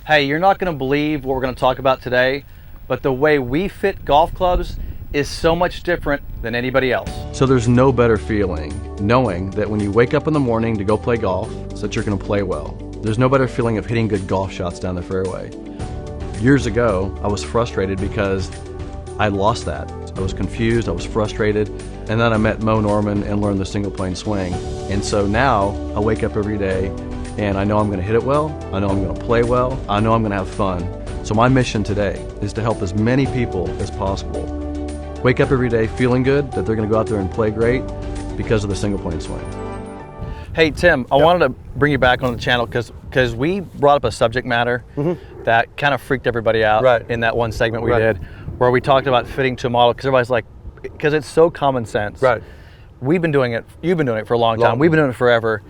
Hey, you're not going to believe what we're going to talk about today, but the way we fit golf clubs is so much different than anybody else. So there's no better feeling knowing that when you wake up in the morning to go play golf, so that you're going to play well. There's no better feeling of hitting good golf shots down the fairway. Years ago, I was frustrated because I lost that. I was confused, I was frustrated, and then I met Moe Norman and learned the single plane swing. And so now I wake up every day and I know I'm going to hit it well, I know I'm going to play well, I know I'm going to have fun. So my mission today is to help as many people as possible wake up every day feeling good that they're going to go out there and play great because of the single plane swing. Hey Tim, I wanted to bring you back on the channel because we brought up a subject matter that kind of freaked everybody out in that one segment we did, where we talked about fitting to a model, because everybody's like, because it's so common sense. Right. We've been doing it, you've been doing it for a long time, we've been doing it forever.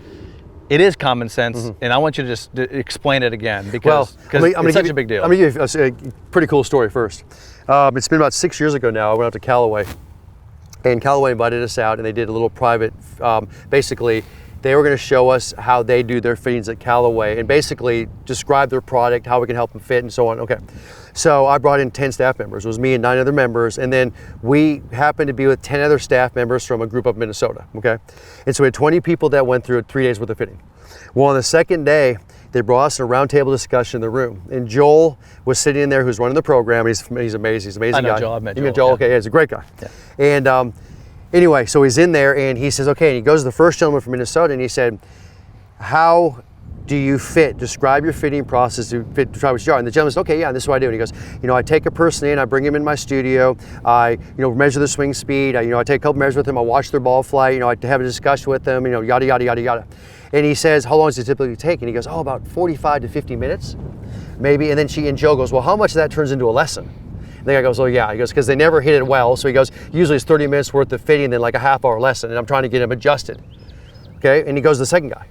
It is common sense, and I want you to just explain it again, because it's such a big deal. I'm going to give you a pretty cool story first. It's been about 6 years ago now. I went out to Callaway, and Callaway invited us out, and they did a little private, basically, they were going to show us how they do their fittings at Callaway and basically describe their product, how we can help them fit and so on. Okay, so I brought in 10 staff members. It was me and 9 other members, and then we happened to be with 10 other staff members from a group up in Minnesota, okay? And so we had 20 people that went through 3 days worth of fitting. Well, on the second day, they brought us a roundtable discussion in the room, and Joel was sitting in there, who's running the program. He's amazing. He's an amazing guy. I know Joel. I've met Joel. You met Joel? Okay, yeah, he's a great guy. Yeah. And anyway, so he's in there and he says, okay, and he goes to the first gentleman from Minnesota and he said, how do you fit? Describe your fitting process to fit, describe what you are. And the gentleman said, okay, yeah, this is what I do. And he goes, I take a person in, I bring him in my studio, I, measure the swing speed, I take a couple measures with them, I watch their ball flight, I have a discussion with them, yada, yada, yada, yada. And he says, how long does it typically take? And he goes, oh, about 45 to 50 minutes, maybe. And then Joe goes, well, how much of that turns into a lesson? And the guy goes, oh yeah, he goes, because they never hit it well. So he goes, usually it's 30 minutes worth of fitting, then like a half-hour lesson, and I'm trying to get him adjusted. Okay, and he goes to the second guy.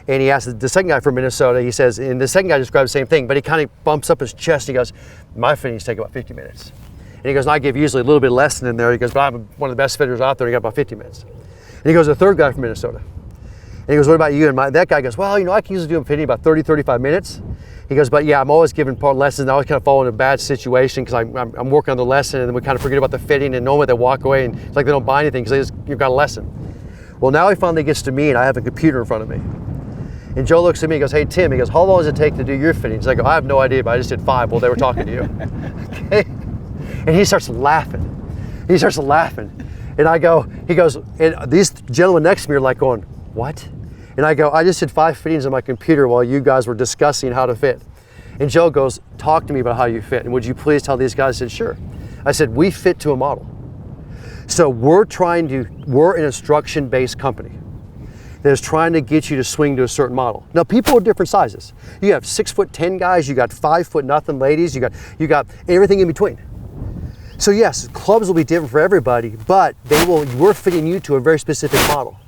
And he asks the second guy from Minnesota, he says, and the second guy describes the same thing, but he kind of bumps up his chest, he goes, my fittings take about 50 minutes. And he goes, and I give usually a little bit of lesson in there. He goes, but I'm one of the best fitters out there, he got about 50 minutes. And he goes to the third guy from Minnesota. And he goes, what about you? And that guy goes, well, I can usually do a fitting about 30, 35 minutes. He goes, but yeah, I'm always giving lessons. I always kind of fall in a bad situation because I'm working on the lesson, and then we kind of forget about the fitting, and normally they walk away and it's like they don't buy anything because you've got a lesson. Well, now he finally gets to me and I have a computer in front of me. And Joe looks at me and goes, hey Tim, he goes, how long does it take to do your fittings? I go, I have no idea, but I just did 5 while they were talking to you. Okay? And he starts laughing. And he goes, and these gentlemen next to me are like going, what? And I go, I just did 5 fittings on my computer while you guys were discussing how to fit. And Joe goes, talk to me about how you fit. And would you please tell these guys? I said, sure. I said, we fit to a model. So we're an instruction-based company that is trying to get you to swing to a certain model. Now, people are different sizes. You have 6'10" guys, you got 5' nothing ladies, you got everything in between. So yes, clubs will be different for everybody, but we're fitting you to a very specific model.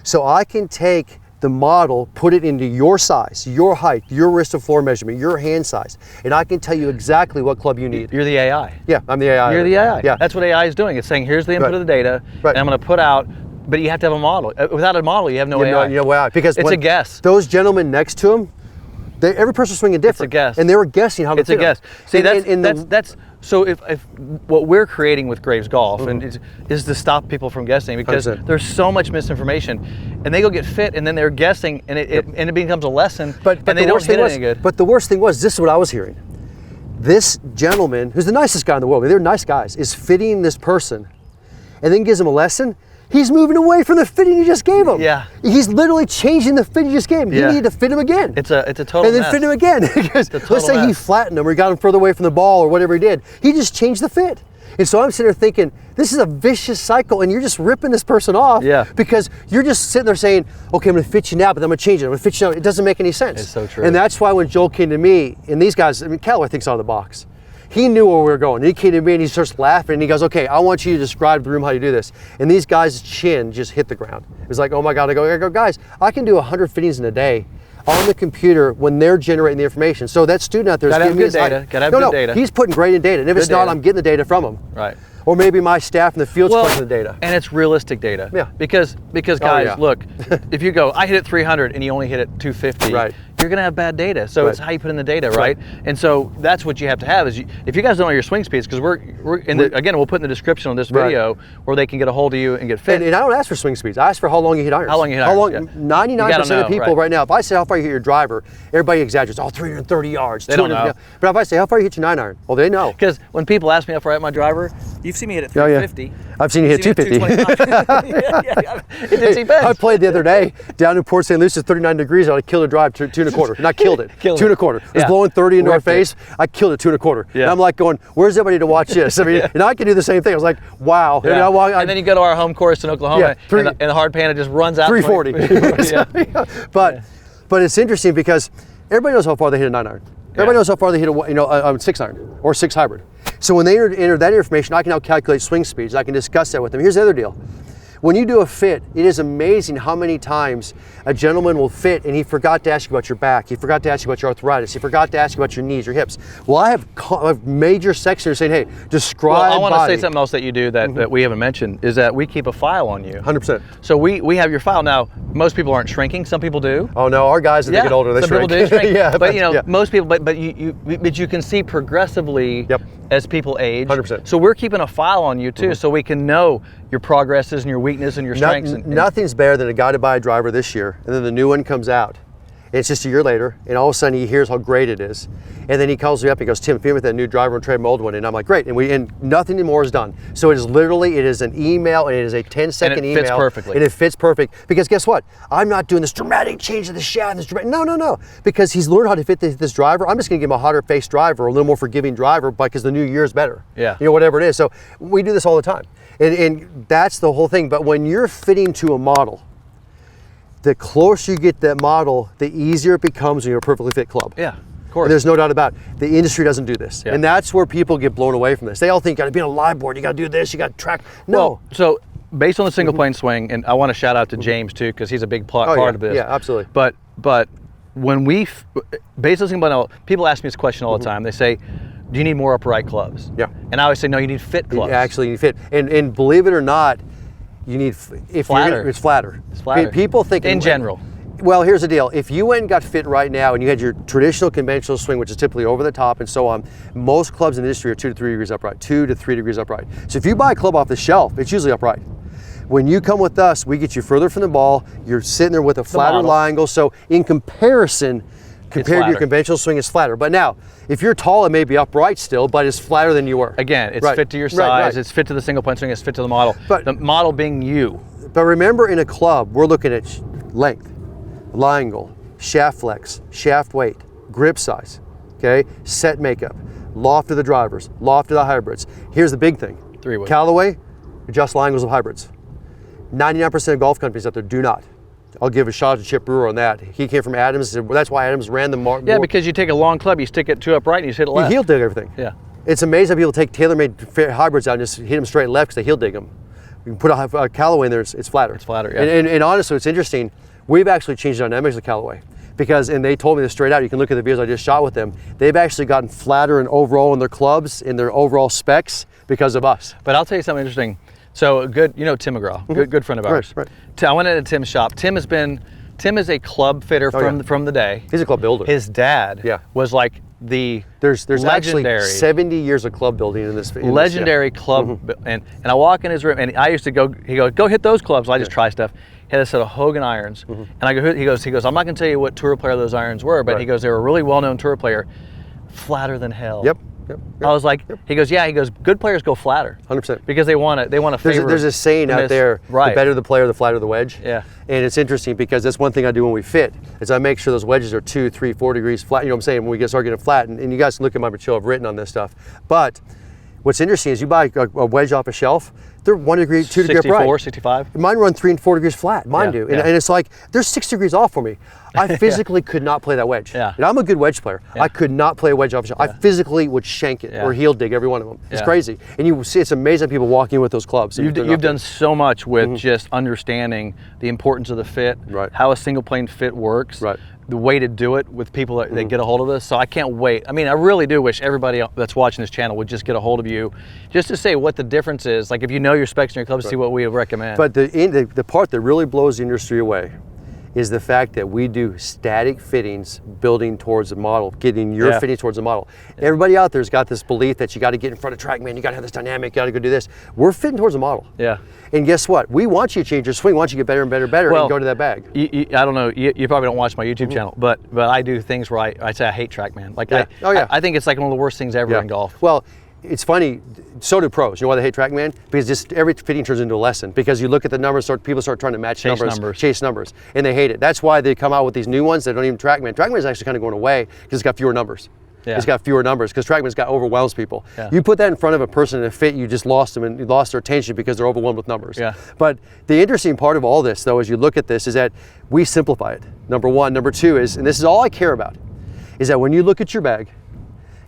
So I can take the model, put it into your size, your height, your wrist to floor measurement, your hand size, and I can tell you exactly what club you need. You're the AI. Yeah, I'm the AI. You're the AI. Yeah. That's what AI is doing. It's saying, here's the input of the data, and I'm going to put out, but you have to have a model. Without a model, you have no AI. You know AI. Because it's a guess. Those gentlemen next to him, every person's swinging different. It's a guess. And they were guessing how to fit. It's a guess. See, that's so if what we're creating with Graves Golf and is to stop people from guessing, because 100%. There's so much misinformation, and they go get fit, and then they're guessing, and it becomes a lesson, and they don't hit any good. But the worst thing was, this is what I was hearing. This gentleman, who's the nicest guy in the world, they're nice guys, is fitting this person, and then gives him a lesson. He's moving away from the fitting you just gave him. Yeah. He's literally changing the fit you just gave him. You need to fit him again. It's a total And then mess. fit him again. Because let's say he flattened him or he got him further away from the ball or whatever he did. He just changed the fit. And so I'm sitting there thinking, this is a vicious cycle, and you're just ripping this person off because you're just sitting there saying, okay, I'm going to fit you now, but I'm going to change it. I'm going to fit you now. It doesn't make any sense. It's so true. And that's why when Joel came to me, and these guys, Callaway thinks out of the box. He knew where we were going. He came to me and he starts laughing and he goes, okay, I want you to describe to the room how you do this. And these guys' chin just hit the ground. It was like, oh my God. I go, guys, I can do 100 fittings in a day on the computer when they're generating the information. So that student out there is giving me his data. Gotta have good data. He's putting great in data. And if it's not, I'm getting the data from him. Right. Or maybe my staff in the field's collecting the data. And it's realistic data. Yeah. Because guys, look, if you go, I hit it 300 and you only hit it 250, you're going to have bad data. So it's how you put in the data, right? And so that's what you have to have is if you guys don't know your swing speeds, because again, we'll put in the description on this video where they can get a hold of you and get fit. And I don't ask for swing speeds. I ask for how long you hit irons. How long you hit irons. 99% of people right now, if I say how far you hit your driver, everybody exaggerates. Oh, 330 yards. They don't know. But if I say how far you hit your 9-iron, well, they know. Because when people ask me how far I hit my driver, you've seen me hit it 350. I've seen you hit 250. It didn't I played the other day down in Port St. Lucie, 39 degrees. I killed a drive 2 1/4. Not killed it. 2 1/4. It was blowing 30 into our face. I killed it 2 1/4. And I'm like going, where's everybody to watch this? I mean, and I can do the same thing. I was like, wow. And then you go to our home course in Oklahoma, and the hard pan just runs out. 340. But it's interesting because everybody knows how far they hit a 9-iron. Everybody knows how far they hit a 6-iron or 6 hybrid. So when they enter that information, I can now calculate swing speeds. I can discuss that with them. Here's the other deal. When you do a fit, it is amazing how many times a gentleman will fit and he forgot to ask you about your back. He forgot to ask you about your arthritis. He forgot to ask you about your knees, your hips. Well, I have major sections saying, hey, describe Well, I want body. to say something else that you do that we haven't mentioned is that we keep a file on you. 100%. So we have your file. Now, most people aren't shrinking. Some people do. Oh, no, our guys, as they get older, they shrink. Some people do shrink. But, you know, yeah. most people, but you can see progressively as people age. 100%. So we're keeping a file on you, too, so we can know your progresses and your weaknesses and your strengths. Nothing's better than a guy to buy a driver this year, and then the new one comes out. It's just a year later, and all of a sudden he hears how great it is. And then he calls me up and goes, Tim, feed me with that new driver and trade my old one. And I'm like, great. And nothing more is done. So it is an email, and it is a 10-second email. And it fits perfectly. And it fits perfect. Because guess what? I'm not doing this dramatic change of the shaft. No. Because he's learned how to fit this driver. I'm just going to give him a hotter face driver, a little more forgiving driver, because the new year is better. Yeah. You know, whatever it is. So we do this all the time. And that's the whole thing. But when you're fitting to a model, the closer you get that model, the easier it becomes when you're a perfectly fit club. Yeah, of course. And there's no doubt about it. The industry doesn't do this. Yeah. And that's where people get blown away from this. They all think you gotta be on a live board, you gotta do this, you gotta track. No. Well, so based on the single plane swing, and I want to shout out to James too, because he's a big part of this. Yeah, absolutely. But when based on single plane, people ask me this question all the time. They say, do you need more upright clubs? Yeah. And I always say, no, you need fit clubs. Actually, you need fit. And believe it or not, you need, it's flatter. It's flatter. People think in general. Well, here's the deal. If you went and got fit right now and you had your traditional conventional swing, which is typically over the top and so on, most clubs in the industry are 2 to 3 degrees upright, 2 to 3 degrees upright. So if you buy a club off the shelf, it's usually upright. When you come with us, we get you further from the ball. You're sitting there with a flatter lie angle. So in comparison, compared to your conventional swing, it's flatter. But now, if you're tall, it may be upright still, but it's flatter than you were. Again, it's fit to your size, it's fit to the single plane swing, it's fit to the model. But the model being you. But remember, in a club, we're looking at length, lie angle, shaft flex, shaft weight, grip size, okay? Set makeup, loft of the drivers, loft of the hybrids. Here's the big thing. 3-way. Callaway adjusts lie angles of hybrids. 99% of golf companies out there do not. I'll give a shout out to Chip Brewer on that. He came from Adams. That's why Adams ran the mark. Yeah, because you take a long club, you stick it 2 upright, and you just hit it left. You heel dig everything. Yeah. It's amazing how people take TaylorMade hybrids out and just hit them straight left because they heel dig them. You can put a Callaway in there, it's flatter. It's flatter, yeah. And honestly, it's interesting. We've actually changed the dynamics of Callaway because, and they told me this straight out, you can look at the videos I just shot with them, they've actually gotten flatter and overall in their clubs, in their overall specs because of us. But I'll tell you something interesting. So good, you know Tim McGraw, good friend of ours. Right. I went into Tim's shop. Tim is a club fitter from the day. He's a club builder. His dad was like the there's legendary, actually 70 years of club building in this. Legendary club, and I walk in his room, and I used to go hit those clubs. So I just try stuff. He had a set of Hogan irons, and I go, he goes, I'm not going to tell you what tour player those irons were, but he goes, they were a really well-known tour player, flatter than hell. Yep. I was like, he goes, good players go flatter. 100%. Because they want to favor. There's a saying out there, the better the player, the flatter the wedge. Yeah. And it's interesting because that's one thing I do when we fit, is I make sure those wedges are 2, 3, 4 degrees flat. You know what I'm saying? When we start getting flat, and you guys can look at my material, I've written on this stuff. But what's interesting is you buy a wedge off a shelf, they're 1 degree, 2 degree upright. 64, 65? Mine run 3 and 4 degrees flat, mine do. And it's like, they're 6 degrees off for me. I physically could not play that wedge. Yeah. And I'm a good wedge player. I could not play a wedge off a shelf. I physically would shank it or heel dig every one of them. It's crazy. And you see, it's amazing people walking with those clubs. You've done so much with just understanding the importance of the fit, how a single plane fit works, the way to do it with people that get a hold of us. So I can't wait. I mean, I really do wish everybody that's watching this channel would just get a hold of you, just to say what the difference is. Like if you know your specs in your club, see what we would recommend. But the part that really blows the industry away is the fact that we do static fittings building towards a model, getting your fitting towards a model. Everybody out there's got this belief that you got to get in front of TrackMan, you got to have this dynamic, you got to go do this. We're fitting towards a model. Yeah. And guess what? We want you to change your swing, we want you to get better and better and better and go to that bag. I don't know, you probably don't watch my YouTube channel, but I do things where I say I hate TrackMan. Like I think it's like one of the worst things ever in golf. Well, it's funny, so do pros. You know why they hate TrackMan? Because just every fitting turns into a lesson. Because you look at the numbers, people start trying to match chase numbers, and they hate it. That's why they come out with these new ones that don't even TrackMan. TrackMan is actually kind of going away because it's got fewer numbers. It's got fewer numbers because TrackMan's got overwhelms people. You put that in front of a person in a fit, you just lost them and you lost their attention because they're overwhelmed with numbers. But the interesting part of all this, though, as you look at this, is that we simplify it. Number one. Number two is, and this is all I care about, is that when you look at your bag,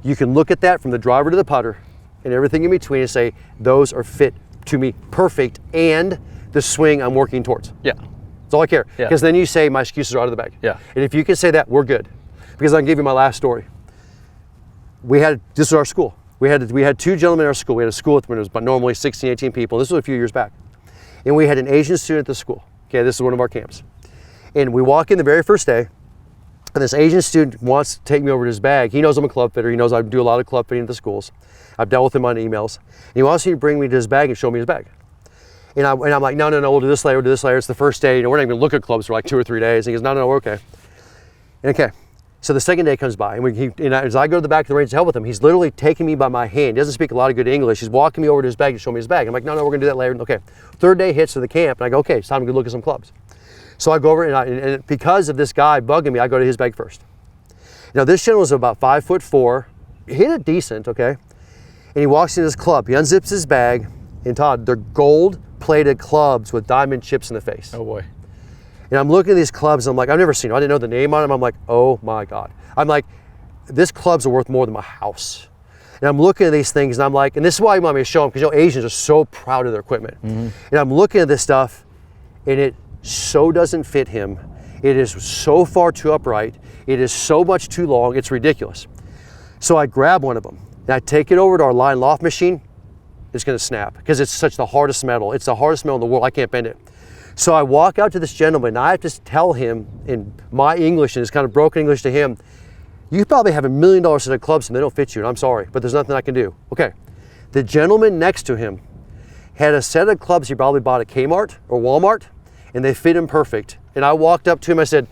you can look at that from the driver to the putter and everything in between and say, those are fit to me perfect and the swing I'm working towards. That's all I care. Because then you say my excuses are out of the bag. And if you can say that, we're good. Because I'll give you my last story. This is our school. We had two gentlemen in our school. We had a school when it was normally 16, 18 people. This was a few years back. And we had an Asian student at the school. Okay, this is one of our camps. And we walk in the very first day, and this Asian student wants to take me over to his bag. He knows I'm a club fitter. He knows I do a lot of club fitting at the schools. I've dealt with him on emails. And he wants me to bring me to his bag and show me his bag. And I'm like, no, we'll do this later, we'll do this later. It's the first day. We're not even going to look at clubs for like 2 or 3 days. And he goes, no, we're okay. And okay. So the second day comes by, and as I go to the back of the range to help with him, he's literally taking me by my hand. He doesn't speak a lot of good English. He's walking me over to his bag to show me his bag. I'm like, no, we're going to do that later. Okay. Third day hits to the camp, and I go, okay, it's time to go look at some clubs. So I go over, and because of this guy bugging me, I go to his bag first. Now, this gentleman was about 5'4", hit it decent, okay? And he walks into his club. He unzips his bag, and Todd, they're gold-plated clubs with diamond chips in the face. Oh, boy. And I'm looking at these clubs, and I'm like, I've never seen them. I didn't know the name on them. I'm like, oh, my God. I'm like, this clubs are worth more than my house. And I'm looking at these things, and I'm like, and this is why you want me to show them, because Asians are so proud of their equipment. And I'm looking at this stuff, and it so doesn't fit him. It is so far too upright. It is so much too long. It's ridiculous. So I grab one of them and I take it over to our line loft machine. It's going to snap because it's such the hardest metal. It's the hardest metal in the world. I can't bend it. So I walk out to this gentleman and I have to tell him in my English, and it's kind of broken English to him, you probably have $1 million set of clubs and they don't fit you, and I'm sorry, but there's nothing I can do. Okay. The gentleman next to him had a set of clubs he probably bought at Kmart or Walmart, and they fit him perfect. And I walked up to him, I said,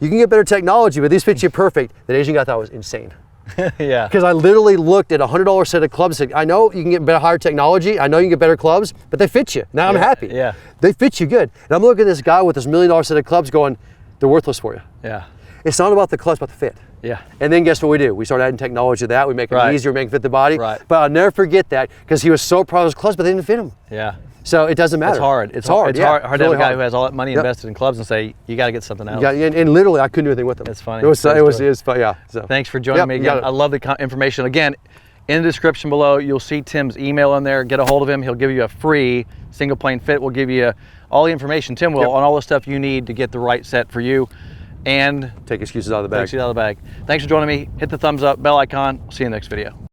you can get better technology, but these fit you perfect. That Asian guy thought I was insane. Because I literally looked at a $100 set of clubs and said, I know you can get better, higher technology. I know you can get better clubs, but they fit you. Now I'm happy. They fit you good. And I'm looking at this guy with this $1 million set of clubs going, they're worthless for you. It's not about the clubs, but the fit. And then guess what we do? We start adding technology to that. We make it easier, make it fit the body. But I'll never forget that because he was so proud of his clubs, but they didn't fit him. So it doesn't matter. It's hard. It's hard. It's hard to have a guy who has all that money invested in clubs and say, you got to get something else. And literally, I couldn't do anything with them. It's funny. It was fun, yeah. So. Thanks for joining me again. I love the information. Again, in the description below, you'll see Tim's email in there. Get a hold of him. He'll give you a free single plane fit. We'll give you all the information, Tim will, on all the stuff you need to get the right set for you. And take excuses out of the bag. Thanks for joining me. Hit the thumbs up, bell icon. I'll see you in the next video.